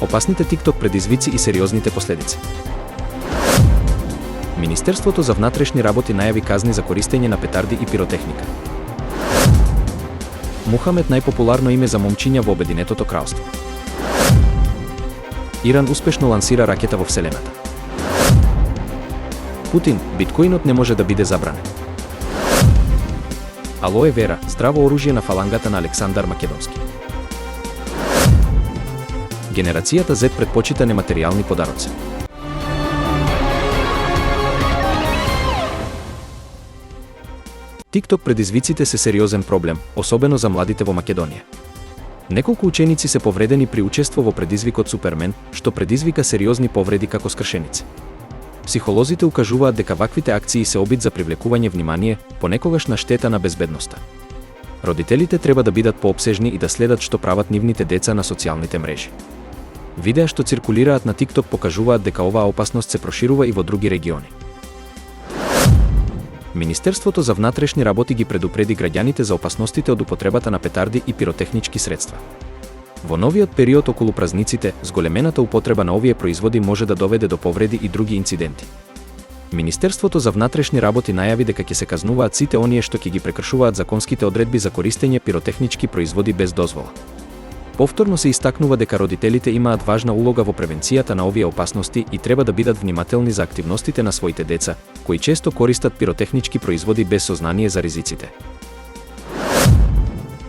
Опасните TikTok предизвици и сериозните последици. Министерството за внатрешни работи најави казни за користење на петарди и пиротехника. Мухамед најпопуларно име за момчиња во Обединетото кралство. Иран успешно лансира ракета во Вселената. Путин, биткоинот не може да биде забранен. Алоe вера, здраво оружје на фалангата на Александар Македонски. Генерацијата Z предпочита нематеријални подароци. TikTok предизвиците се сериозен проблем, особено за младите во Македонија. Неколку ученици се повредени при учество во предизвикот Супермен, што предизвика сериозни повреди како скршеници. Психолозите укажуваат дека ваквите акции се обид за привлекување внимание, понекогаш на штета на безбедноста. Родителите треба да бидат поопсежни и да следат што прават нивните деца на социјалните мрежи. Видеа што циркулираат на TikTok покажуваат дека оваа опасност се проширува и во други региони. Министерството за внатрешни работи ги предупреди граѓаните за опасностите од употребата на петарди и пиротехнички средства. Во новиот период околу празниците, зголемената употреба на овие производи може да доведе до повреди и други инциденти. Министерството за внатрешни работи најави дека ќе се казнуваат сите оние што ќе ги прекршуваат законските одредби за користење пиротехнички производи без дозвола. Повторно се истакнува дека родителите имаат важна улога во превенцијата на овие опасности и треба да бидат внимателни за активностите на своите деца, кои често користат пиротехнички производи без сознание за ризиците.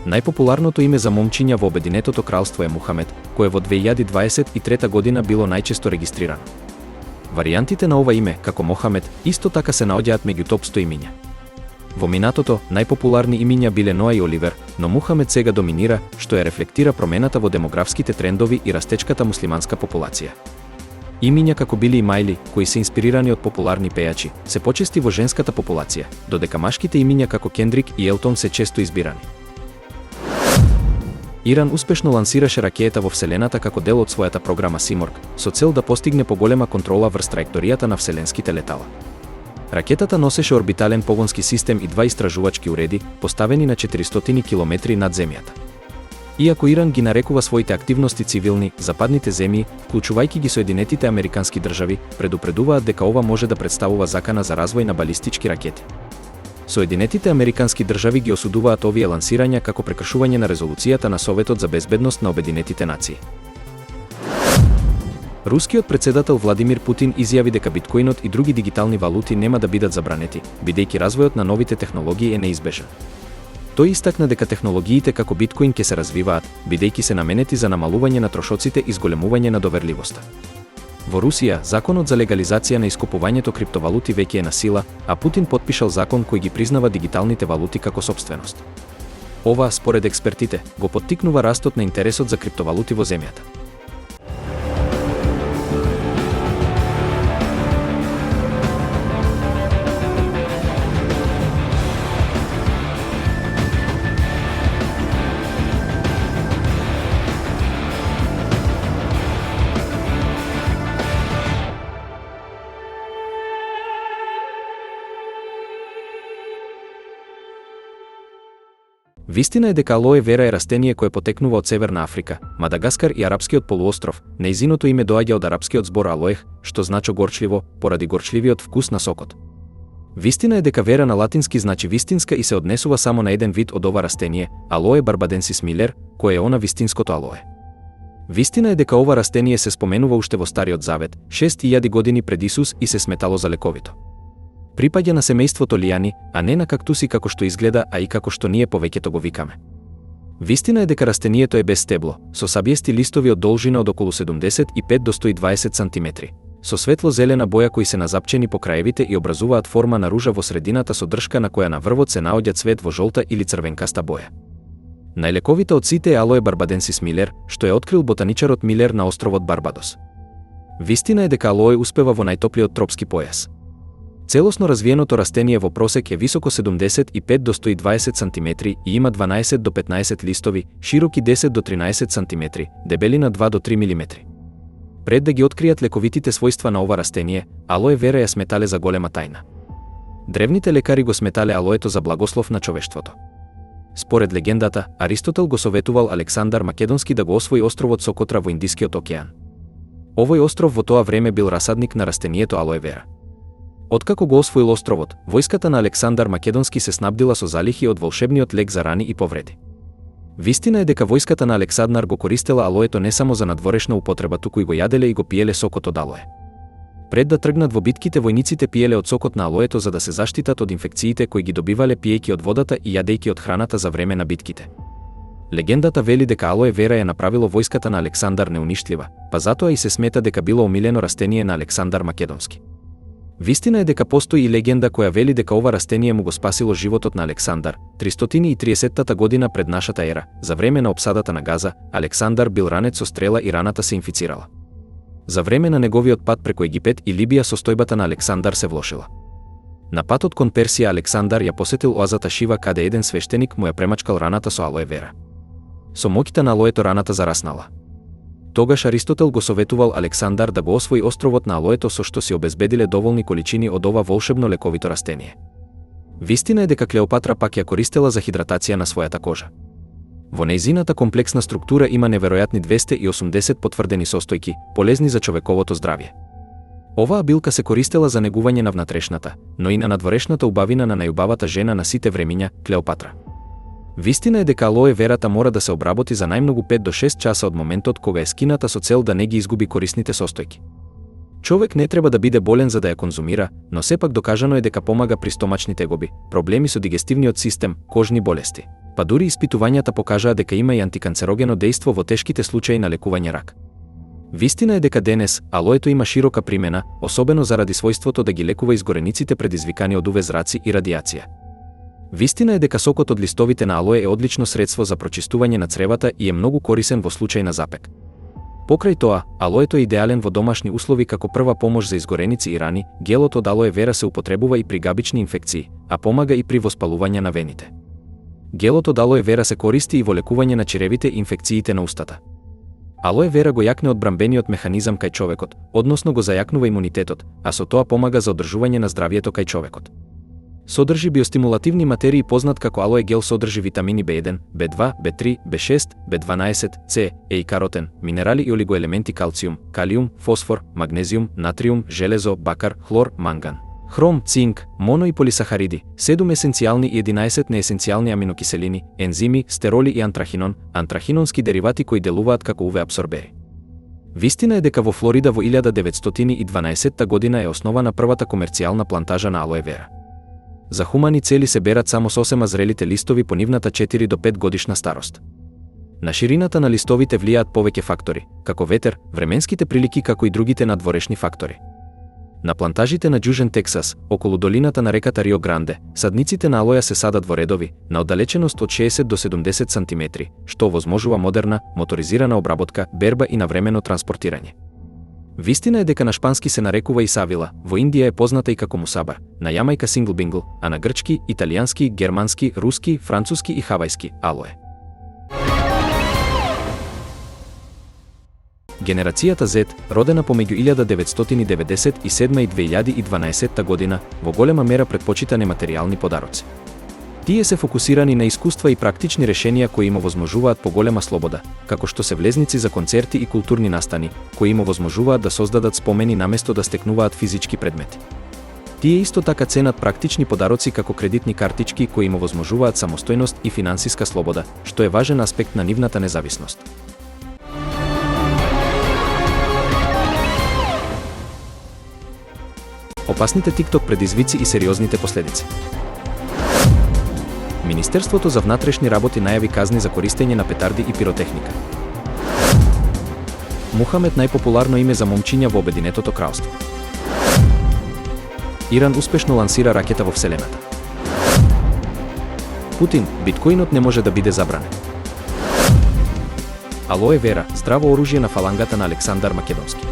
Најпопуларното име за момчиња во Обединетото кралство е Мухамед, кое во 2023 година било најчесто регистрирано. Варијантите на ова име, како Мохамед, исто така се наоѓаат меѓу топ 100 имиња. Во минатото, најпопуларни имиња биле Ноа и Оливер, но Мухамед сега доминира, што ја рефлектира промената во демографските трендови и растечката муслиманска популација. Имиња како Били и Мајли, кои се инспирирани од популарни пејачи, се почести во женската популација, додека машките имиња како Кендрик и Елтон се често избирани. Иран успешно лансираше ракета во Вселената како дел од својата програма Симорг, со цел да постигне поголема контрола врз траекторијата на вселенските летала. Ракетата носеше орбитален погонски систем и два истражувачки уреди, поставени на 400 километри над земјата. Иако Иран ги нарекува своите активности цивилни, западните земји, вклучувајќи ги Соединетите американски држави, предупредуваат дека ова може да представува закана за развој на балистички ракети. Соединетите американски држави ги осудуваат овие лансирања како прекршување на резолуцијата на Советот за безбедност на Обединетите нации. Рускиот председател Владимир Путин изјави дека биткоинот и други дигитални валути нема да бидат забранети, бидејќи развојот на новите технологии е неизбежен. Тој истакна дека технологиите како биткоин ќе се развиваат, бидејќи се наменети за намалување на трошоците и зголемување на доверливоста. Во Русија, законот за легализација на искупувањето криптовалути веќе е на сила, а Путин потпишал закон кој ги признава дигиталните валути како сопственост. Ова, според експертите, го поттикнува растот на интересот за криптовалути во земјата. Вистина е дека алоe вера е растение кое потекнува од Северна Африка, Мадагаскар и Арапскиот полуостров. Нејзиното име доаѓа од арапскиот збор алоех, што значи горчливо, поради горчливиот вкус на сокот. Вистина е дека вера на латински значи вистинска и се однесува само на еден вид од ова растение, Алоe барбаденсис милер, кое е она вистинското алоe. Вистина е дека ова растение се споменува уште во Стариот Завет, 6000 години пред Исус и се сметало за лековито. Припаѓа на семејството лијани, а не на кактуси како што изгледа, а и како што ние повеќето го викаме. Вистина е дека растението е без стебло, со сабиести листови од должина од околу 75 до 120 сантиметри, со светло-зелена боја кои се назапчени по краевите и образуваат форма на ружа во средината со дршка на која на врвот се наоѓа цвет во жолта или црвенкаста боја. Најлековита од сите е Алоe барбаденсис милер, што е открил ботаничарот Милер на островот Барбадос. Вистина е дека алоe успева во најтоплиот тропски појас. Целосно развиеното растение во просек е високо 75 до 120 см и има 12 до 15 листови, широки 10 до 13 см, дебелина 2 до 3 мм. Пред да ги откријат лековитите својства на ова растение, алоe вера ја сметале за голема тајна. Древните лекари го сметале алоето за благослов на човештвото. Според легендата, Аристотел го советувал Александар Македонски да го освои островот Сокотра во Индискиот океан. Овој остров во тоа време бил расадник на растението алоe вера. Откако го освоил островот, војската на Александар Македонски се снабдила со залихи од волшебниот лек за рани и повреди. Вистина е дека војската на Александар го користела алоето не само за надворешна употреба, туку и го јаделе и го пиеле сокот од алоe. Пред да тргнат во битките, војниците пиеле од сокот на алоето за да се заштитат од инфекциите кои ги добивале пиејќи од водата и јадејќи од храната за време на битките. Легендата вели дека алоe вера ја направило војската на Александар неуништлива, па затоа и се смета дека било омилено растение на Александар Македонски. Вистина е дека постои и легенда која вели дека ова растение му го спасило животот на Александар. 330 година пред нашата ера, за време на опсадата на Газа, Александар бил ранет со стрела и раната се инфицирала. За време на неговиот пат преку Египет и Либија состојбата на Александар се влошила. На патот кон Персија Александар ја посетил оазата Шива каде еден свештеник му ја премачкал раната со алоe вера. Со моќта на алоето раната зараснала. Тогаш Аристотел го советувал Александар да го освои островот на алоето со што си обезбедиле доволни количини од ова волшебно лековито растение. Вистина е дека Клеопатра пак ја користела за хидратација на својата кожа. Во нејзината комплексна структура има неверојатни 280 потврдени состојки, полезни за човековото здравје. Оваа билка се користела за негување на внатрешната, но и на надворешната убавина на најубавата жена на сите времиња, Клеопатра. Вистина е дека алоe верата мора да се обработи за најмногу 5 до 6 часа од моментот кога е скината со цел да не ги изгуби корисните состојки. Човек не треба да биде болен за да ја конзумира, но сепак докажано е дека помага при стомачни тегоби, проблеми со дигестивниот систем, кожни болести. Па дури испитувањата покажаа дека има и антиканцерогено дејство во тешките случаи на лекување рак. Вистина е дека денес алоето има широка примена, особено заради својството да ги лекува изгорениците предизвикани од UV зраци и радијација. Вистина е дека сокот од листовите на алоe е одлично средство за прочистување на цревата и е многу корисен во случај на запек. Покрај тоа, алоето е идеален во домашни услови како прва помош за изгореници и рани. Гелот од алоe вера се употребува и при габични инфекции, а помага и при воспалување на вените. Гелот од алоe вера се користи и во лекување на чревите и инфекциите на устата. Алоe вера го јакне одбрамбениот механизам кај човекот, односно го зајакнува имунитетот, а со тоа помага за одржување на здравјето кај човекот. Содржи биостимулативни материи познат како алоe гел, содржи витамини B1, B2, B3, B6, B12, C, Е и каротен, минерали и олигоелементи калциум, калиум, фосфор, магнезиум, натриум, железо, бакар, хлор, манган, хром, цинк, моно и полисахариди, 7 есенцијални и 11 неесенцијални аминокиселини, ензими, стероли и антрахинон, антрахинонски деривати кои делуваат како UV абсорбери. Вистина е дека во Флорида во 1912 година е основана првата комерцијална плантажа на алоe вера. За хумани цели се берат само сосема зрелите листови по нивната 4 до 5 годишна старост. На ширината на листовите влијаат повеќе фактори, како ветер, временските прилики, како и другите надворешни фактори. На плантажите на Џужен, Тексас, околу долината на реката Рио Гранде, садниците на алоја се садат во редови, на оддалеченост од 60 до 70 см, што овозможува модерна, моторизирана обработка, берба и навремено транспортирање. Вистина е дека на шпански се нарекува и савила, во Индија е позната и како мусабар, на Јамајка синглбингл, а на грчки, италијански, германски, руски, француски и хавајски алоe. Генерацијата Z, родена помеѓу 1997 и 2012 година, во голема мера предпочита нематеријални подароци. Тие се фокусирани на искуства и практични решенија кои им овозможуваат поголема слобода, како што се влезници за концерти и културни настани, кои им овозможуваат да создадат спомени наместо да стекнуваат физички предмети. Тие исто така ценат практични подароци како кредитни картички кои им овозможуваат самостојност и финансиска слобода, што е важен аспект на нивната независност. Опасните TikTok предизвици и сериозните последици. Министерството за внатрешни работи најави казни за користење на петарди и пиротехника. Мухамед, најпопуларно име за момчиња во Обединетото кралство. Иран успешно лансира ракета во Вселената. Путин, биткоинот не може да биде забранен. Алоe вера, здраво оружје на фалангата на Александар Македонски.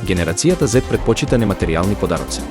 Генерацијата Z предпочита нематеријални подароци.